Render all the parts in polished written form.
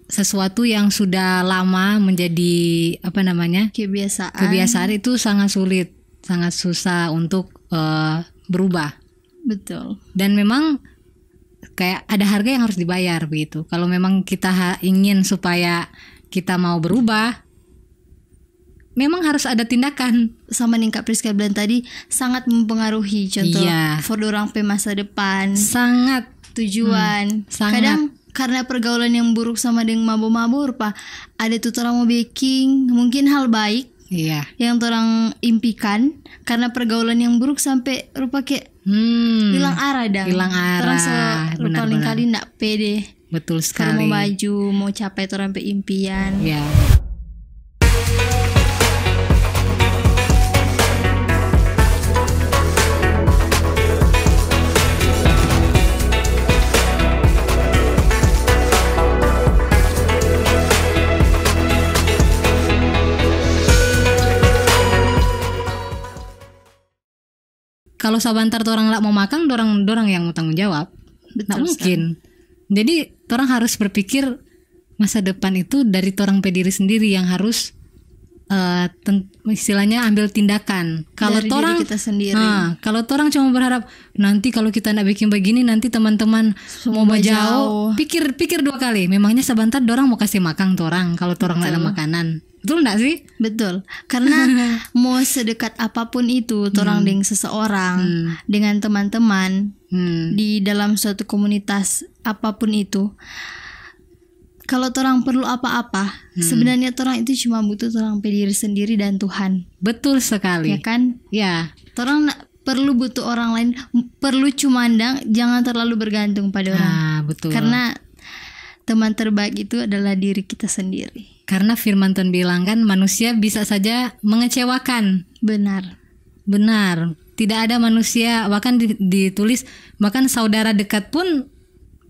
sesuatu yang sudah lama menjadi kebiasaan itu sangat sulit, sangat susah untuk berubah. Betul. Dan memang kayak ada harga yang harus dibayar begitu. Kalau memang kita ingin supaya kita mau berubah, memang harus ada tindakan. Sama nih Kak Priska bilang tadi, sangat mempengaruhi contoh for orang pe masa depan. Sangat. Tujuan. Sangat. Kadang karena pergaulan yang buruk sama dengan mabuk-mabuk, ada tuh orang mau baking, mungkin hal baik yang orang impikan, karena pergaulan yang buruk sampai rupa kayak hilang arah dah. Hilang arah. Terus paling kali ndak pede. Betul sekali. Kalau mau maju, mau capai orang pe impian. Ya. Kalau sabantar orang nggak mau makan, dorang yang mau tanggung jawab. Nggak mungkin. Jadi orang harus berpikir masa depan itu dari orang diri sendiri yang harus istilahnya ambil tindakan. Kalau orang kita sendiri. Kalau orang cuma berharap nanti kalau kita nak bikin begini nanti teman-teman mau jauh. Pikir 2 kali. Memangnya sebentar orang mau kasih makan orang kalau orang nggak ada makanan. Betul enggak sih? Betul. Karena mau sedekat apapun itu orang dengan seseorang, dengan teman-teman di dalam suatu komunitas apapun itu, kalau orang perlu apa-apa, sebenarnya orang itu cuma butuh orang diri sendiri dan Tuhan. Betul sekali. Ya kan? Ya. Orang perlu butuh orang lain, perlu cumandang, jangan terlalu bergantung pada orang. Betul. Karena teman terbaik itu adalah diri kita sendiri. Karena firman Tuhan bilang kan manusia bisa saja mengecewakan. Benar. Tidak ada manusia, bahkan ditulis bahkan saudara dekat pun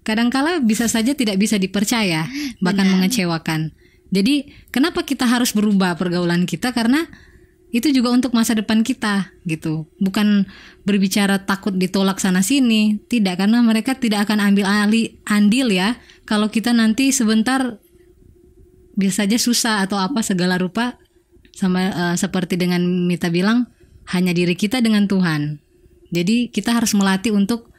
kadangkala bisa saja tidak bisa dipercaya, bahkan mengecewakan. Jadi kenapa kita harus berubah pergaulan kita? Karena itu juga untuk masa depan kita gitu. Bukan berbicara takut ditolak sana sini, tidak, karena mereka tidak akan ambil andil ya. Kalau kita nanti sebentar bisa saja susah atau apa segala rupa, sama seperti dengan Mita bilang, hanya diri kita dengan Tuhan. Jadi kita harus melatih untuk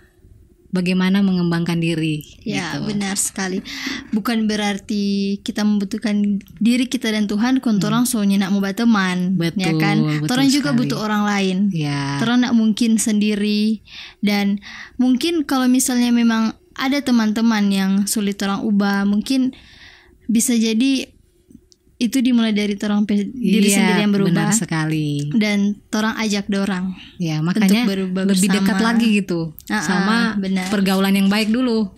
bagaimana mengembangkan diri. Ya, gitu. Benar sekali. Bukan berarti kita membutuhkan diri kita dan Tuhan, orang soalnya nak mau teman, ya kan? Orang juga butuh orang lain. Ya. Orang nak mungkin sendiri, dan mungkin kalau misalnya memang ada teman-teman yang sulit orang ubah, mungkin bisa jadi itu dimulai dari orang diri sendiri yang berubah. Benar sekali. Dan orang ajak dorang. Ya, makanya lebih dekat lagi gitu sama pergaulan yang baik dulu.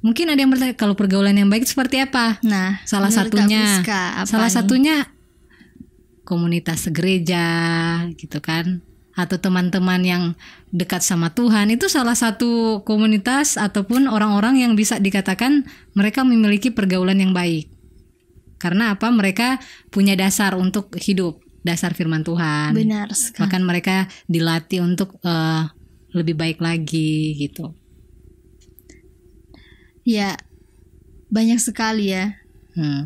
Mungkin ada yang bertanya, kalau pergaulan yang baik seperti apa? Nah, salah satunya komunitas gereja gitu kan, atau teman-teman yang dekat sama Tuhan. Itu salah satu komunitas ataupun orang-orang yang bisa dikatakan mereka memiliki pergaulan yang baik. Karena apa? Mereka punya dasar untuk hidup, dasar firman Tuhan. Benar sekali. Bahkan mereka dilatih untuk lebih baik lagi gitu. Ya, banyak sekali ya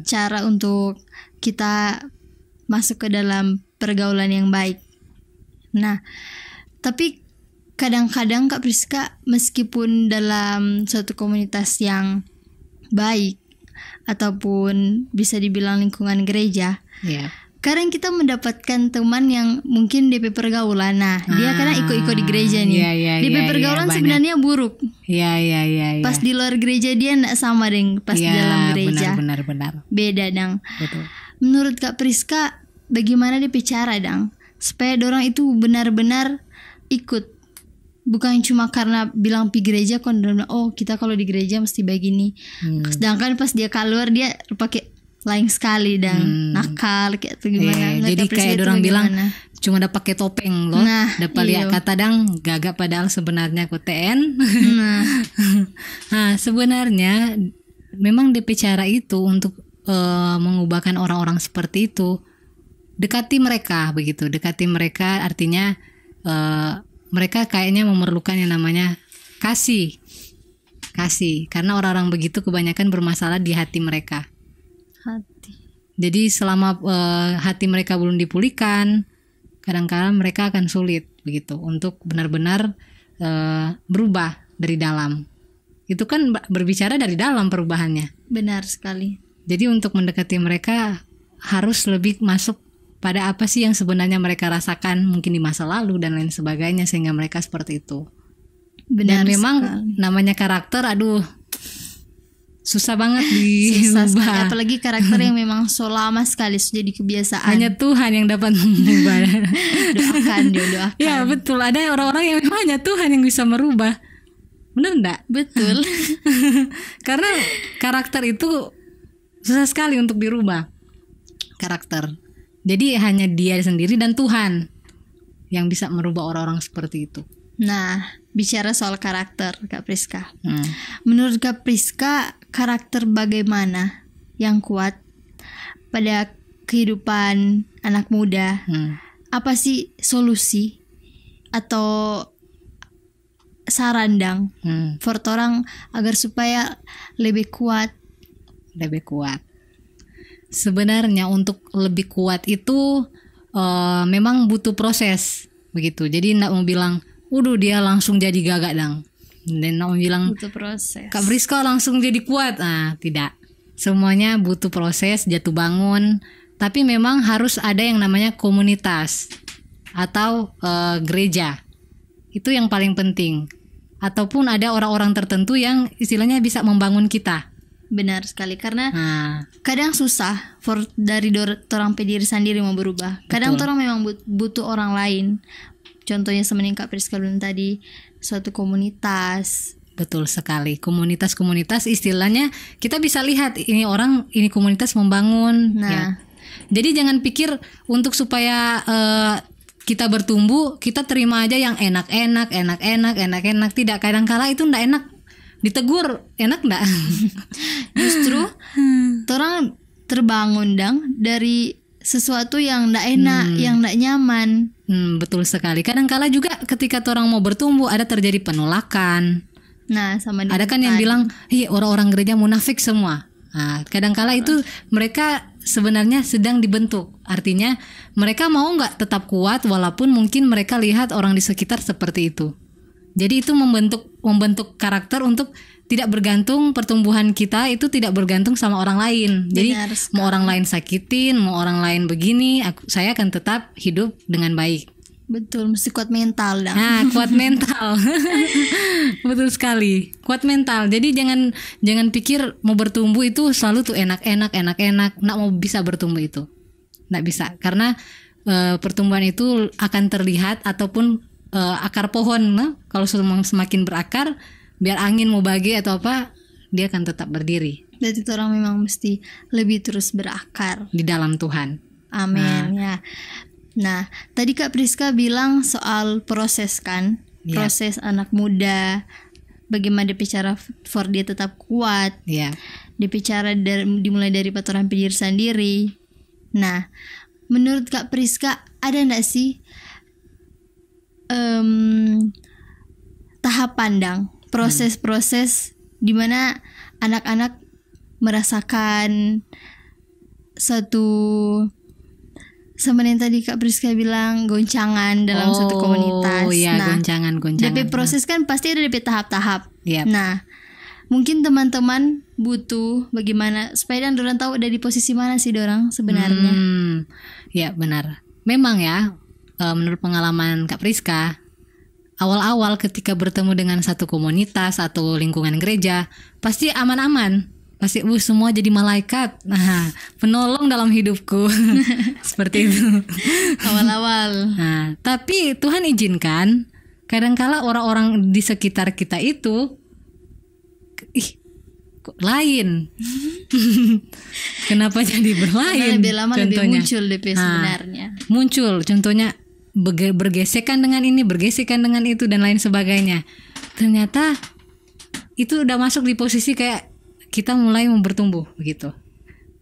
cara untuk kita masuk ke dalam pergaulan yang baik. Nah, tapi kadang-kadang Kak Priska, meskipun dalam suatu komunitas yang baik ataupun bisa dibilang lingkungan gereja, kadang kita mendapatkan teman yang mungkin DP pergaulan. Nah, dia kadang ikut-ikut di gereja nih. DP pergaulan sebenarnya buruk. Pas di luar gereja dia enggak sama dengan pas di dalam gereja. Benar. Beda dang. Betul. Menurut Kak Priska, bagaimana DP cara dang supaya dorang itu benar-benar ikut? Bukan cuma karena bilang pi gereja kon, oh kita kalau di gereja mesti begini. Sedangkan pas dia keluar dia pakai lain sekali dan nakal kayak tuh gimana. Jadi kayak orang bilang cuma udah pakai topeng loh. Dapat lihat kata dang gagak padahal sebenarnya KTN. Nah, sebenarnya memang DP cara itu untuk mengubahkan orang-orang seperti itu. Dekati mereka begitu. Dekati mereka artinya mereka kayaknya memerlukan yang namanya kasih. Karena orang-orang begitu kebanyakan bermasalah di hati mereka. hati. Jadi selama hati mereka belum dipulihkan, kadang-kadang mereka akan sulit begitu untuk benar-benar berubah dari dalam. Itu kan berbicara dari dalam perubahannya. Benar sekali. Jadi untuk mendekati mereka harus lebih masuk pada apa sih yang sebenarnya mereka rasakan mungkin di masa lalu dan lain sebagainya sehingga mereka seperti itu. Benar. Dan memang sekali. namanya karakter, aduh, susah banget Susah sekali. diubah. Apalagi karakter yang memang so lama sekali sudah jadi kebiasaan. Hanya Tuhan yang dapat mengubah. doakan. Ya betul, ada orang-orang yang memang hanya Tuhan yang bisa merubah. Benar enggak? Betul. Karena karakter itu susah sekali untuk dirubah. Karakter. Jadi hanya dia sendiri dan Tuhan yang bisa merubah orang-orang seperti itu. Nah, bicara soal karakter, Kak Priska. Menurut Kak Priska, karakter bagaimana yang kuat pada kehidupan anak muda? Apa sih solusi atau saran dang for orang agar supaya lebih kuat? Lebih kuat. Sebenarnya untuk lebih kuat itu memang butuh proses begitu. Jadi nggak mau bilang, dia langsung jadi gagak dang. Dan nggak mau bilang Butuh proses. Kak Priska langsung jadi kuat. Tidak. Semuanya butuh proses, jatuh bangun. Tapi memang harus ada yang namanya komunitas atau gereja. Itu yang paling penting. Ataupun ada orang-orang tertentu yang istilahnya bisa membangun kita. Benar sekali, karena kadang susah dari orang diri sendiri mau berubah. Kadang orang memang butuh orang lain. Contohnya seperti Kak Priska bilang tadi, suatu komunitas. Betul sekali. Komunitas-komunitas istilahnya kita bisa lihat ini komunitas membangun. Nah, ya. Jadi jangan pikir untuk supaya kita bertumbuh kita terima aja yang enak-enak. Tidak, kadang-kala itu enggak enak. Ditegur enak enggak? Justru orang terbangun dari sesuatu yang enggak enak, yang enggak nyaman. Betul sekali. Kadang-kala juga ketika orang mau bertumbuh ada terjadi penolakan. Nah, sama ada kan yang bilang, orang-orang gereja munafik semua. Kadang-kala itu mereka sebenarnya sedang dibentuk. Artinya mereka mau nggak tetap kuat walaupun mungkin mereka lihat orang di sekitar seperti itu. Jadi itu membentuk karakter untuk tidak bergantung, pertumbuhan kita itu tidak bergantung sama orang lain. Jadi mau orang lain sakitin, mau orang lain begini, saya akan tetap hidup dengan baik. Betul, mesti kuat mental dah. Kuat mental. Betul sekali. Kuat mental. Jadi jangan pikir mau bertumbuh itu selalu tuh enak-enak. Nggak mau bisa bertumbuh itu. Nggak bisa. Karena pertumbuhan itu akan terlihat ataupun akar pohon, kalau semakin berakar, biar angin mau bagi atau apa, dia akan tetap berdiri. Jadi orang memang mesti lebih terus berakar di dalam Tuhan. Amin. Ya. Nah, tadi Kak Priska bilang soal proses kan, proses anak muda, bagaimana dia bicara for dia tetap kuat. Dia bicara dimulai dari patoran diri sendiri. Nah, menurut Kak Priska ada enggak sih tahap pandang, proses-proses di mana anak-anak merasakan satu sebenarnya tadi Kak Priska bilang goncangan dalam suatu komunitas. Goncangan. Tapi proses kan pasti ada tahap-tahap. Nah, mungkin teman-teman butuh bagaimana supaya orang tahu ada di posisi mana sih orang sebenarnya. Ya benar. Memang ya, menurut pengalaman Kak Priska, awal-awal ketika bertemu dengan satu komunitas atau lingkungan gereja, pasti aman-aman. Pasti semua jadi malaikat. Penolong dalam hidupku. Seperti itu. Awal-awal. Tapi Tuhan izinkan kadang-kala orang-orang di sekitar kita itu kok lain. Kenapa jadi berlain? Lebih lama contohnya, lebih muncul DP sebenarnya. Muncul contohnya bergesekan dengan ini, bergesekan dengan itu dan lain sebagainya. Ternyata itu udah masuk di posisi kayak kita mulai bertumbuh begitu.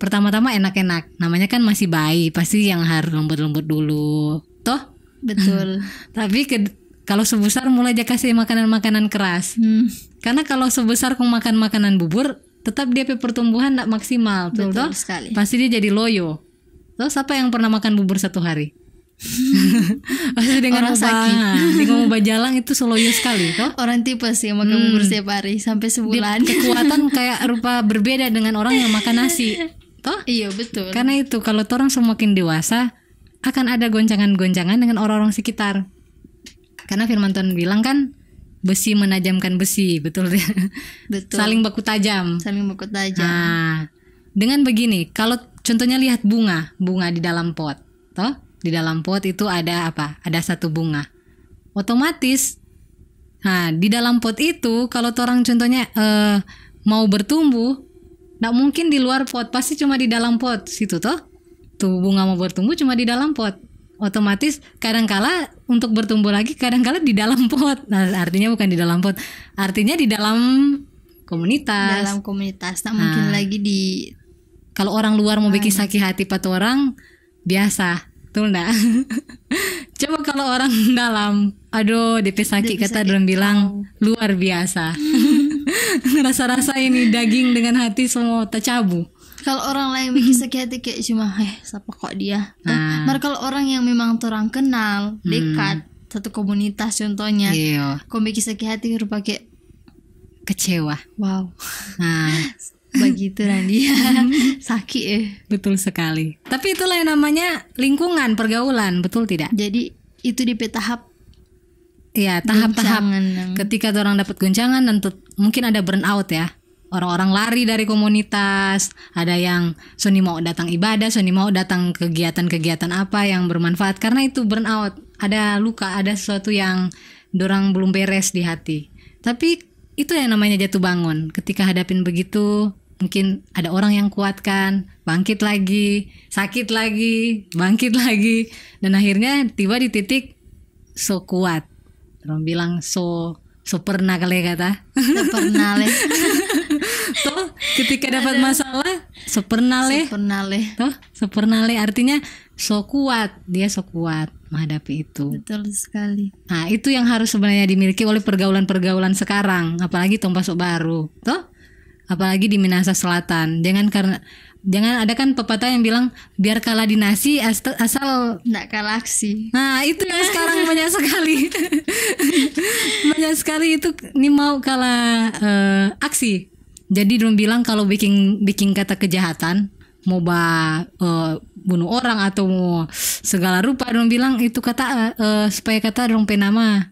Pertama-tama enak-enak, namanya kan masih bayi, pasti yang harus lembut-lembut dulu, toh? Betul. Tapi kalau sebesar mulai aja kasih makanan-makanan keras. Karena kalau sebesar kau makan makanan bubur, tetap dia pertumbuhan tidak maksimal, betul sekali. Pasti dia jadi loyo. Terus siapa yang pernah makan bubur 1 hari? Pasti dengan mau jalang itu seloyo sekali, toh? Orang tipes yang makan bubur setiap hari sampai sebulan. Kekuatan kayak rupa berbeda dengan orang yang makan nasi, toh? Iya betul. Karena itu kalau orang semakin dewasa akan ada goncangan-goncangan dengan orang-orang sekitar. Karena firman Tuhan bilang kan, besi menajamkan besi, betul? Betul. Saling baku tajam. Nah, dengan begini, kalau contohnya lihat bunga di dalam pot, toh? Di dalam pot itu ada apa? Ada 1 bunga. Otomatis, nah di dalam pot itu kalau orang contohnya mau bertumbuh, nggak mungkin di luar pot, pasti cuma di dalam pot situ toh. Tuh bunga mau bertumbuh cuma di dalam pot. Otomatis kadangkala untuk bertumbuh lagi kadangkala di dalam pot. Nah artinya bukan di dalam pot, artinya di dalam komunitas. Dalam komunitas, tak mungkin lagi di. Kalau orang luar mau bikin sakit hati pada orang biasa. Betul enggak? Coba kalau orang dalam, aduh DP sakit kata orang bilang luar biasa. Rasa-rasa ini daging dengan hati semua tercabu. Kalau orang lain bikin sakit hati kayak cuma siapa kok dia. Nah, kalau orang yang memang orang kenal, dekat, satu komunitas contohnya, kau bikin sakit hati rupa kayak kecewa. Wow. Nah, begitu dia sakit Betul sekali. Tapi itulah yang namanya lingkungan, pergaulan, betul tidak? Jadi itu di tahap. Ya, tahap-tahap. Ketika orang dapat goncangan dan mungkin ada burnout ya. Orang-orang lari dari komunitas, ada yang soni mau datang ibadah, soni mau datang kegiatan-kegiatan apa yang bermanfaat karena itu burnout. Ada luka, ada sesuatu yang dorang belum beres di hati. Tapi itu yang namanya jatuh bangun. Ketika hadapin begitu, mungkin ada orang yang kuatkan, bangkit lagi, sakit lagi, bangkit lagi, dan akhirnya tiba di titik so kuat. Orang bilang so pernah kali kata. So pernah leh. Tuh, ketika dapat masalah, so pernah leh. Tuh, so pernah leh artinya so kuat, dia so kuat menghadapi itu. Betul sekali. Nah, itu yang harus sebenarnya dimiliki oleh pergaulan-pergaulan sekarang, apalagi Tompasok baru, toh? Apalagi di Minahasa Selatan. Jangan ada kan pepatah yang bilang biar kalah di nasi asal enggak kalah aksi. Nah, itu yang sekarang banyak sekali. Banyak sekali itu ini mau kalah aksi. Jadi dong bilang kalau bikin kata kejahatan mau bunuh orang atau mau segala rupa dong bilang itu kata supaya kata dong penama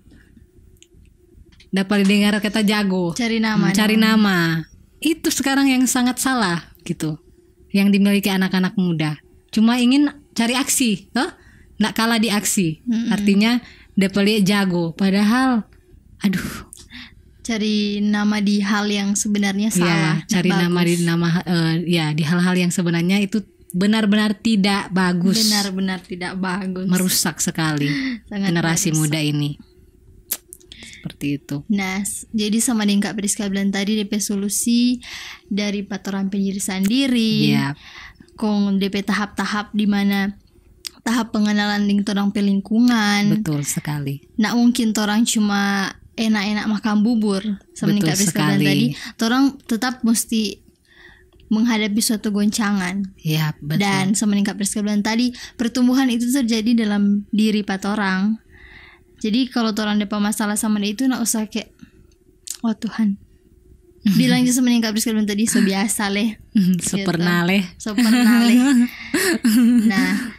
dapat didengar kata jago cari nama itu sekarang yang sangat salah gitu yang dimiliki anak-anak muda cuma ingin cari aksi toh nggak kalah di aksi artinya dapat lihat jago padahal aduh cari nama di hal yang sebenarnya salah. Ya, cari nama di hal-hal yang sebenarnya itu benar-benar tidak bagus. Benar-benar tidak bagus. Merusak sekali generasi muda ini. Seperti itu. Nah, jadi sama dengan Kak Priska bilang tadi DP solusi dari patoran pendiri sendiri. Iya. Kong DP tahap-tahap di mana tahap pengenalan dengan orang pelingkungan. Betul sekali. Nggak mungkin orang cuma enak-enak makan bubur sama Kak Priska bilang tadi, orang tetap mesti menghadapi suatu goncangan. Iya, betul. Dan sama Kak Priska bilang tadi, pertumbuhan itu terjadi dalam diri orang. Jadi kalau orang ada masalah sama dia itu nggak usah kayak oh Tuhan. Bilang aja sama Kak Priska bilang tadi so biasa leh. So pernah leh. Nah,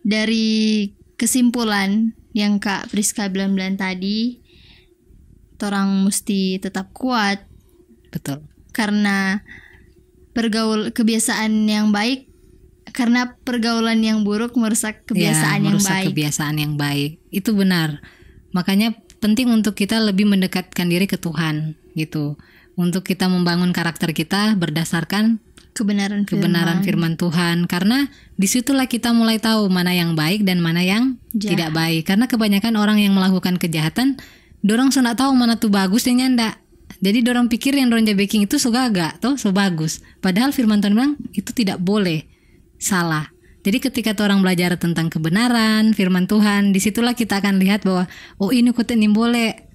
dari kesimpulan yang Kak Priska bilang tadi, orang mesti tetap kuat. Betul. Karena kebiasaan yang baik, karena pergaulan yang buruk merusak kebiasaan yang baik. Kebiasaan yang baik. Itu benar. Makanya penting untuk kita lebih mendekatkan diri ke Tuhan gitu. Untuk kita membangun karakter kita berdasarkan kebenaran firman Tuhan. Karena disitulah kita mulai tahu mana yang baik dan mana yang tidak baik. Karena kebanyakan orang yang melakukan kejahatan dorang sudah tahu mana tuh bagus dan nyanda. Jadi dorang pikir yang dorang baking itu so gagak, toh so bagus. Padahal firman Tuhan bilang itu tidak boleh, salah. Jadi ketika orang belajar tentang kebenaran firman Tuhan, disitulah kita akan lihat bahwa oh ini kok ini boleh.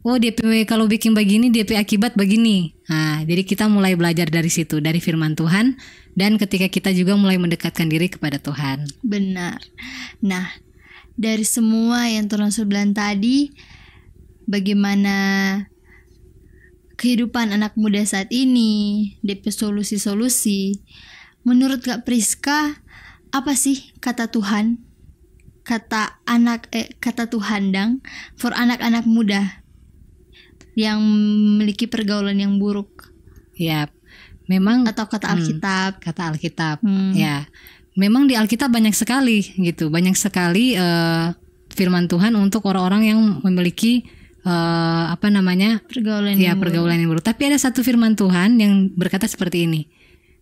oh DP kalau bikin begini DP akibat begini. Nah, jadi kita mulai belajar dari situ, dari firman Tuhan, dan ketika kita juga mulai mendekatkan diri kepada Tuhan. Benar. Nah, dari semua yang Tuhan bilang tadi, bagaimana kehidupan anak muda saat ini, DP solusi-solusi, menurut Kak Priska, apa sih kata Tuhan? Kata Tuhan dang for anak-anak muda yang memiliki pergaulan yang buruk. Ya, memang, atau kata Alkitab. Kata Alkitab. Ya, memang di Alkitab banyak sekali gitu, banyak sekali firman Tuhan untuk orang-orang yang memiliki pergaulan yang buruk. Tapi ada satu firman Tuhan yang berkata seperti ini.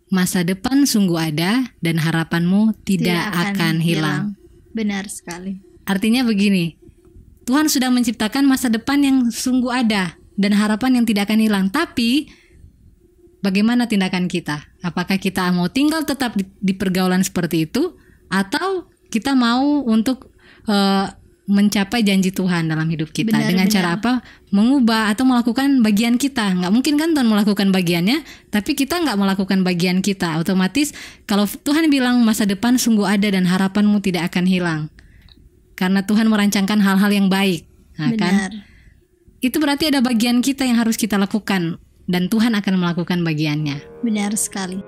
Masa depan sungguh ada dan harapanmu tidak akan hilang. Benar sekali. Artinya begini, Tuhan sudah menciptakan masa depan yang sungguh ada dan harapan yang tidak akan hilang. Tapi bagaimana tindakan kita? Apakah kita mau tinggal tetap di pergaulan seperti itu, atau kita mau untuk mencapai janji Tuhan dalam hidup kita? Dengan cara apa? Mengubah atau melakukan bagian kita. Nggak mungkin kan Tuhan melakukan bagiannya, tapi kita nggak melakukan bagian kita. Otomatis kalau Tuhan bilang masa depan sungguh ada dan harapanmu tidak akan hilang, karena Tuhan merancangkan hal-hal yang baik. Nah, kan? Itu berarti ada bagian kita yang harus kita lakukan, dan Tuhan akan melakukan bagiannya. Benar sekali.